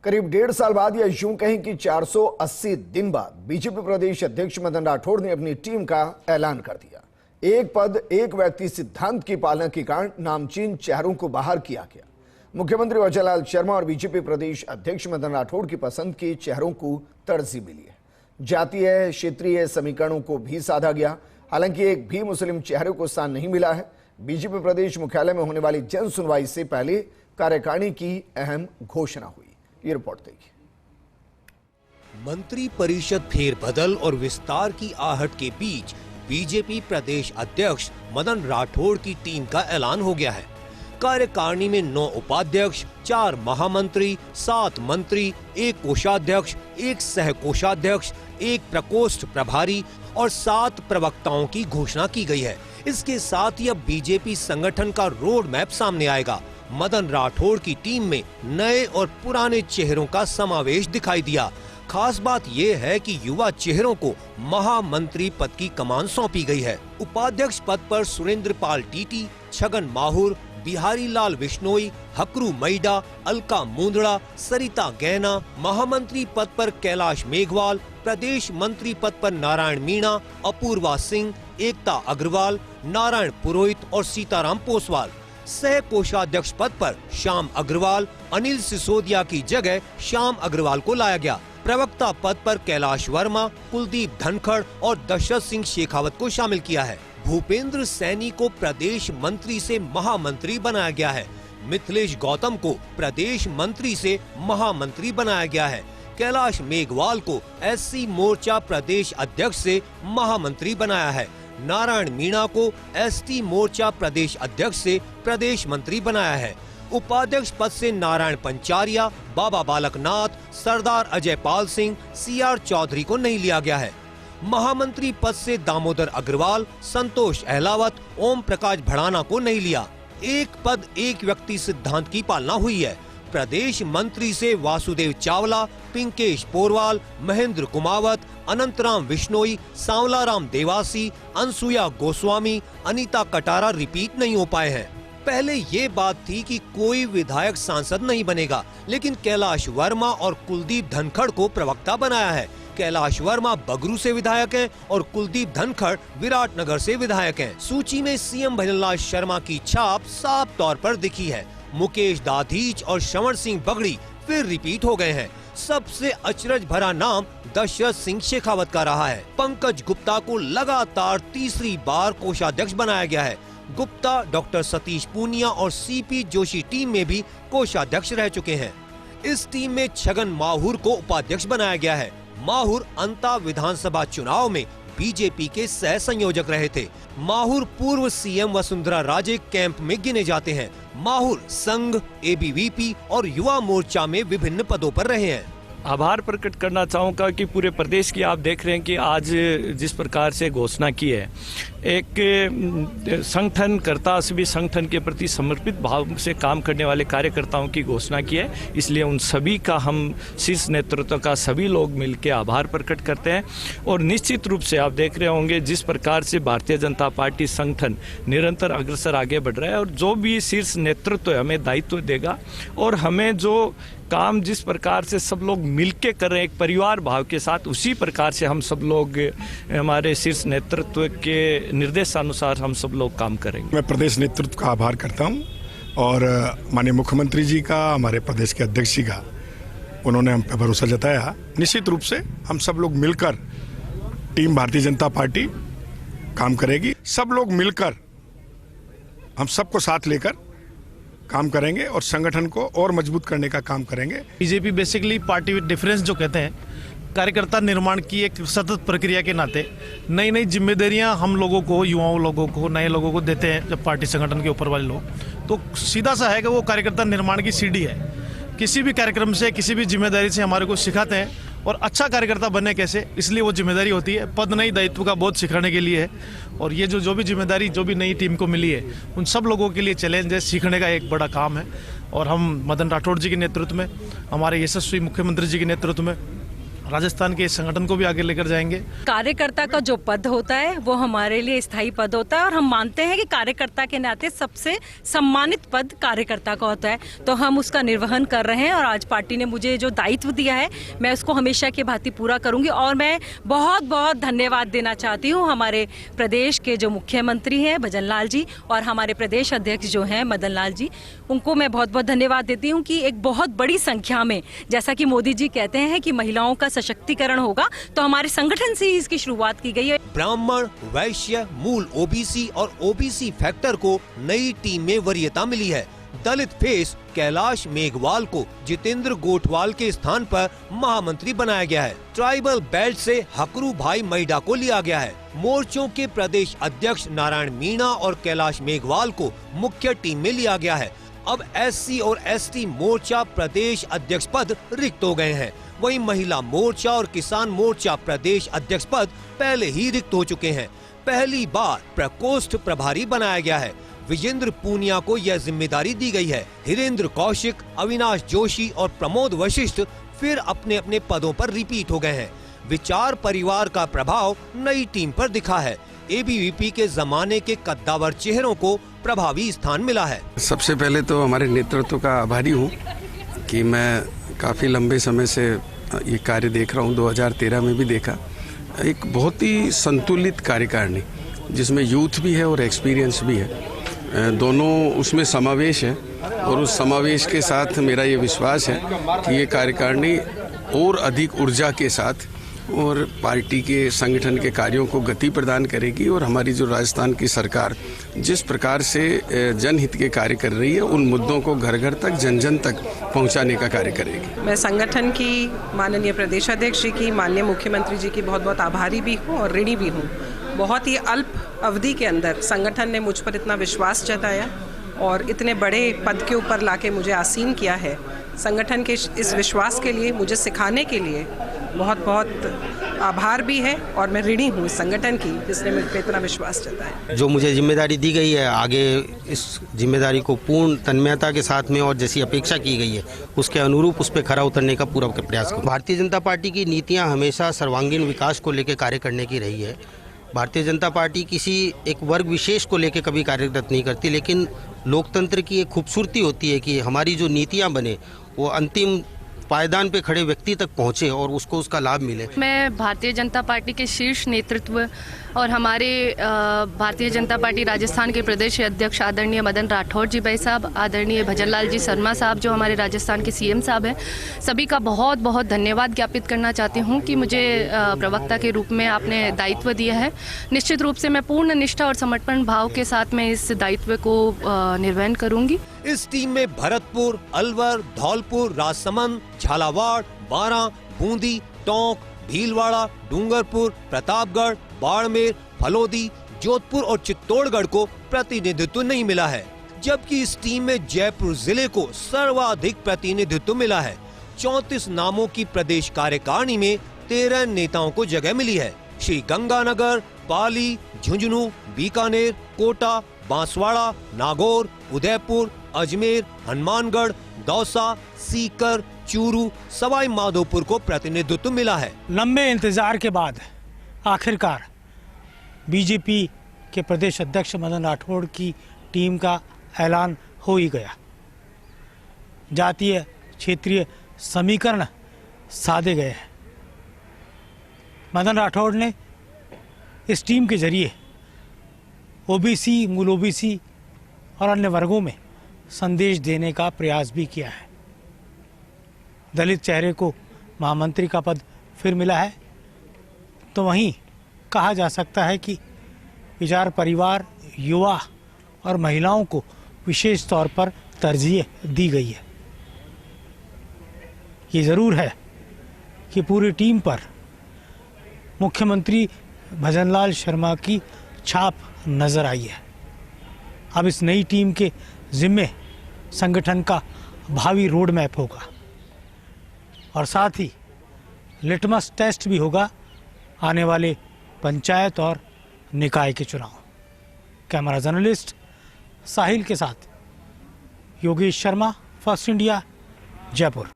करीब 1.5 साल बाद या यूं कहें कि 480 दिन बाद बीजेपी प्रदेश अध्यक्ष मदन राठौड़ ने अपनी टीम का ऐलान कर दिया। एक पद एक व्यक्ति सिद्धांत की पालना के कारण नामचीन चेहरों को बाहर किया गया। मुख्यमंत्री अजयलाल शर्मा और बीजेपी प्रदेश अध्यक्ष मदन राठौड़ की पसंद के चेहरों को तरजीह मिली है। जातीय क्षेत्रीय समीकरणों को भी साधा गया। हालांकि एक भी मुस्लिम चेहरे को स्थान नहीं मिला है। बीजेपी प्रदेश मुख्यालय में होने वाली जन सुनवाई से पहले कार्यकारिणी की अहम घोषणा हुई। ये रिपोर्ट देखिए। मंत्री परिषद फेरबदल और विस्तार की आहट के बीच बीजेपी प्रदेश अध्यक्ष मदन राठौड़ की टीम का ऐलान हो गया है। कार्यकारिणी में 9 उपाध्यक्ष, 4 महामंत्री, 7 मंत्री, 1 कोषाध्यक्ष, 1 सह कोषाध्यक्ष, 1 प्रकोष्ठ प्रभारी और 7 प्रवक्ताओं की घोषणा की गई है। इसके साथ ही अब बीजेपी संगठन का रोड मैप सामने आएगा। मदन राठौड़ की टीम में नए और पुराने चेहरों का समावेश दिखाई दिया। खास बात यह है कि युवा चेहरों को महामंत्री पद की कमान सौंपी गई है। उपाध्यक्ष पद पर सुरेंद्र पाल टीटी, छगन माहुर, बिहारी लाल बिश्नोई, हकरू मैडा, अलका मुंदड़ा, सरिता गैना। महामंत्री पद पर कैलाश मेघवाल, प्रदेश मंत्री पद पर नारायण मीणा, अपूर्वा सिंह, एकता अग्रवाल, नारायण पुरोहित और सीताराम पोसवाल। सह कोषाध्यक्ष पद पर श्याम अग्रवाल, अनिल सिसोदिया की जगह श्याम अग्रवाल को लाया गया। प्रवक्ता पद पर कैलाश वर्मा, कुलदीप धनखड़ और दशरथ सिंह शेखावत को शामिल किया है। भूपेंद्र सैनी को प्रदेश मंत्री से महामंत्री बनाया गया है। मिथिलेश गौतम को प्रदेश मंत्री से महामंत्री बनाया गया है। कैलाश मेघवाल को एससी मोर्चा प्रदेश अध्यक्ष से महामंत्री बनाया है। नारायण मीणा को एसटी मोर्चा प्रदेश अध्यक्ष से प्रदेश मंत्री बनाया है। उपाध्यक्ष पद से नारायण पंचारिया, बाबा बालकनाथ, सरदार अजय पाल सिंह, सीआर चौधरी को नहीं लिया गया है। महामंत्री पद से दामोदर अग्रवाल, संतोष अहलावत, ओम प्रकाश भड़ाना को नहीं लिया। एक पद एक व्यक्ति सिद्धांत की पालना हुई है। प्रदेश मंत्री से वासुदेव चावला, पिंकेश पोरवाल, महेंद्र कुमावत, अनंतराम विश्नोई, सांवलाराम देवासी, अनसुया गोस्वामी, अनीता कटारा रिपीट नहीं हो पाए हैं। पहले ये बात थी कि कोई विधायक सांसद नहीं बनेगा, लेकिन कैलाश वर्मा और कुलदीप धनखड़ को प्रवक्ता बनाया है। कैलाश वर्मा बगरू से विधायक हैं और कुलदीप धनखड़ विराटनगर से विधायक हैं। सूची में सीएम भजनलाल शर्मा की छाप साफ तौर पर दिखी है। मुकेश दाधीच और श्रवण सिंह बगड़ी फिर रिपीट हो गए हैं। सबसे अचरज भरा नाम दशरथ सिंह शेखावत का रहा है। पंकज गुप्ता को लगातार तीसरी बार कोषाध्यक्ष बनाया गया है। गुप्ता डॉक्टर सतीश पूनिया और सीपी जोशी टीम में भी कोषाध्यक्ष रह चुके हैं। इस टीम में छगन माहुर को उपाध्यक्ष बनाया गया है। माहुर अंता विधानसभा चुनाव में बीजेपी के सह संयोजक रहे थे। माहुर पूर्व सीएम वसुंधरा राजे कैंप में गिने जाते हैं। माहुर संघ, एबीवीपी और युवा मोर्चा में विभिन्न पदों पर रहे हैं। आभार प्रकट करना चाहूँगा कि पूरे प्रदेश की आप देख रहे हैं कि आज जिस प्रकार से घोषणा की है, एक संगठनकर्ता सभी संगठन के प्रति समर्पित भाव से काम करने वाले कार्यकर्ताओं की घोषणा की है। इसलिए उन सभी का हम शीर्ष नेतृत्व का सभी लोग मिलकर आभार प्रकट करते हैं। और निश्चित रूप से आप देख रहे होंगे जिस प्रकार से भारतीय जनता पार्टी संगठन निरंतर अग्रसर आगे बढ़ रहा है और जो भी शीर्ष नेतृत्व हमें दायित्व देगा और हमें जो काम जिस प्रकार से सब लोग मिलके कर रहे हैं एक परिवार भाव के साथ, उसी प्रकार से हम सब लोग हमारे शीर्ष नेतृत्व के निर्देशानुसार हम सब लोग काम करेंगे। मैं प्रदेश नेतृत्व का आभार करता हूं और माननीय मुख्यमंत्री जी का, हमारे प्रदेश के अध्यक्ष जी का, उन्होंने हम पे भरोसा जताया। निश्चित रूप से हम सब लोग मिलकर टीम भारतीय जनता पार्टी काम करेगी। सब लोग मिलकर हम सबको साथ लेकर काम करेंगे और संगठन को और मजबूत करने का काम करेंगे। BJP basically party with difference जो कहते हैं, कार्यकर्ता निर्माण की एक सतत प्रक्रिया के नाते नई नई जिम्मेदारियां हम लोगों को, युवाओं लोगों को, नए लोगों को देते हैं। जब पार्टी संगठन के ऊपर वाले लोग, तो सीधा सा है कि वो कार्यकर्ता निर्माण की सीढ़ी है। किसी भी कार्यक्रम से, किसी भी जिम्मेदारी से हमारे को सिखाते हैं और अच्छा कार्यकर्ता बने कैसे, इसलिए वो जिम्मेदारी होती है। पद नहीं, दायित्व का बहुत सिखाने के लिए है। और ये जो भी जिम्मेदारी जो भी नई टीम को मिली है, उन सब लोगों के लिए चैलेंज है, सीखने का एक बड़ा काम है। और हम मदन राठौड़ जी के नेतृत्व में, हमारे यशस्वी मुख्यमंत्री जी के नेतृत्व में राजस्थान के इस संगठन को भी आगे लेकर जाएंगे। कार्यकर्ता का जो पद होता है वो हमारे लिए स्थायी पद होता है और हम मानते हैं कि कार्यकर्ता के नाते सबसे सम्मानित पद कार्यकर्ता का होता है, तो हम उसका निर्वहन कर रहे हैं। और आज पार्टी ने मुझे जो दायित्व दिया है मैं उसको हमेशा की भांति पूरा करूंगी। और मैं बहुत बहुत धन्यवाद देना चाहती हूँ हमारे प्रदेश के जो मुख्यमंत्री हैं भजन लाल जी और हमारे प्रदेश अध्यक्ष जो हैं मदन लाल जी, उनको मैं बहुत बहुत धन्यवाद देती हूँ कि एक बहुत बड़ी संख्या में, जैसा कि मोदी जी कहते हैं कि महिलाओं का सशक्तिकरण होगा, तो हमारे संगठन से ही इसकी शुरुआत की गई है। ब्राह्मण, वैश्य, मूल ओबीसी और ओबीसी फैक्टर को नई टीम में वरीयता मिली है। दलित फेस कैलाश मेघवाल को जितेंद्र गोठवाल के स्थान पर महामंत्री बनाया गया है। ट्राइबल बेल्ट से हकरू भाई मैडा को लिया गया है। मोर्चों के प्रदेश अध्यक्ष नारायण मीणा और कैलाश मेघवाल को मुख्य टीम में लिया गया है। अब एससी और एसटी मोर्चा प्रदेश अध्यक्ष पद रिक्त हो गए हैं। वहीं महिला मोर्चा और किसान मोर्चा प्रदेश अध्यक्ष पद पहले ही रिक्त हो चुके हैं। पहली बार प्रकोष्ठ प्रभारी बनाया गया है। विजेंद्र पूनिया को यह जिम्मेदारी दी गई है। हिरेंद्र कौशिक, अविनाश जोशी और प्रमोद वशिष्ठ फिर अपने अपने पदों पर रिपीट हो गए हैं। विचार परिवार का प्रभाव नई टीम पर दिखा है। एबीवीपी के जमाने के कद्दावर चेहरों को प्रभावी स्थान मिला है। सबसे पहले तो हमारे नेतृत्व का आभारी हूँ कि मैं काफ़ी लंबे समय से ये कार्य देख रहा हूँ। 2013 में भी देखा। एक बहुत ही संतुलित कार्यकारिणी जिसमें यूथ भी है और एक्सपीरियंस भी है, दोनों उसमें समावेश है। और उस समावेश के साथ मेरा ये विश्वास है कि ये कार्यकारिणी और अधिक ऊर्जा के साथ और पार्टी के संगठन के कार्यों को गति प्रदान करेगी। और हमारी जो राजस्थान की सरकार जिस प्रकार से जनहित के कार्य कर रही है, उन मुद्दों को घर घर तक, जन जन तक पहुंचाने का कार्य करेगी। मैं संगठन की माननीय प्रदेश अध्यक्ष जी की, माननीय मुख्यमंत्री जी की बहुत बहुत आभारी भी हूँ और ऋणी भी हूँ। बहुत ही अल्प अवधि के अंदर संगठन ने मुझ पर इतना विश्वास जताया और इतने बड़े पद के ऊपर लाके मुझे आसीन किया है। संगठन के इस विश्वास के लिए, मुझे सिखाने के लिए बहुत बहुत आभार भी है और मैं ऋणी हूँ संगठन की जिसने मुझ पर इतना विश्वास जताया। जो मुझे जिम्मेदारी दी गई है, आगे इस जिम्मेदारी को पूर्ण तन्मयता के साथ में और जैसी अपेक्षा की गई है उसके अनुरूप उस पर खरा उतरने का पूरा प्रयास करूँ। भारतीय जनता पार्टी की नीतियाँ हमेशा सर्वांगीण विकास को लेकर कार्य करने की रही है। भारतीय जनता पार्टी किसी एक वर्ग विशेष को लेकर कभी कार्यरत नहीं करती, लेकिन लोकतंत्र की एक खूबसूरती होती है कि हमारी जो नीतियां बने वो अंतिम पायदान पे खड़े व्यक्ति तक पहुंचे और उसको उसका लाभ मिले। मैं भारतीय जनता पार्टी के शीर्ष नेतृत्व और हमारे भारतीय जनता पार्टी राजस्थान के प्रदेश अध्यक्ष आदरणीय मदन राठौड़ जी भाई साहब, आदरणीय भजन लाल जी शर्मा साहब जो हमारे राजस्थान के सीएम साहब हैं, सभी का बहुत बहुत धन्यवाद ज्ञापित करना चाहती हूं कि मुझे प्रवक्ता के रूप में आपने दायित्व दिया है। निश्चित रूप से मैं पूर्ण निष्ठा और समर्पण भाव के साथ में इस दायित्व को निर्वहन करूंगी। इस टीम में भरतपुर, अलवर, धौलपुर, राजसमंद, झालावाड़, बारां, बूंदी, टोंक, भीलवाड़ा, डूंगरपुर, प्रतापगढ़, बाड़मेर, फलोदी, जोधपुर और चित्तौड़गढ़ को प्रतिनिधित्व नहीं मिला है, जबकि इस टीम में जयपुर जिले को सर्वाधिक प्रतिनिधित्व मिला है। 34 नामों की प्रदेश कार्यकारिणी में 13 नेताओं को जगह मिली है। श्री गंगानगर, पाली, झुंझुनू, बीकानेर, कोटा, बांसवाड़ा, नागौर, उदयपुर, अजमेर, हनुमानगढ़, दौसा, सीकर, चूरू, सवाई माधोपुर को प्रतिनिधित्व मिला है। लंबे इंतजार के बाद आखिरकार बीजेपी के प्रदेश अध्यक्ष मदन राठौड़ की टीम का ऐलान हो ही गया। जातीय क्षेत्रीय समीकरण साधे गए हैं। मदन राठौड़ ने इस टीम के जरिए ओबीसी, मूल ओबीसी और अन्य वर्गों में संदेश देने का प्रयास भी किया है। दलित चेहरे को महामंत्री का पद फिर मिला है, तो वहीं कहा जा सकता है कि विचार परिवार, युवा और महिलाओं को विशेष तौर पर तरजीह दी गई है। ये ज़रूर है कि पूरी टीम पर मुख्यमंत्री भजनलाल शर्मा की छाप नजर आई है। अब इस नई टीम के जिम्मे संगठन का भावी रोड मैप होगा और साथ ही लिटमस टेस्ट भी होगा आने वाले पंचायत और निकाय के चुनाव। कैमरा जर्नलिस्ट साहिल के साथ योगेश शर्मा, फर्स्ट इंडिया, जयपुर।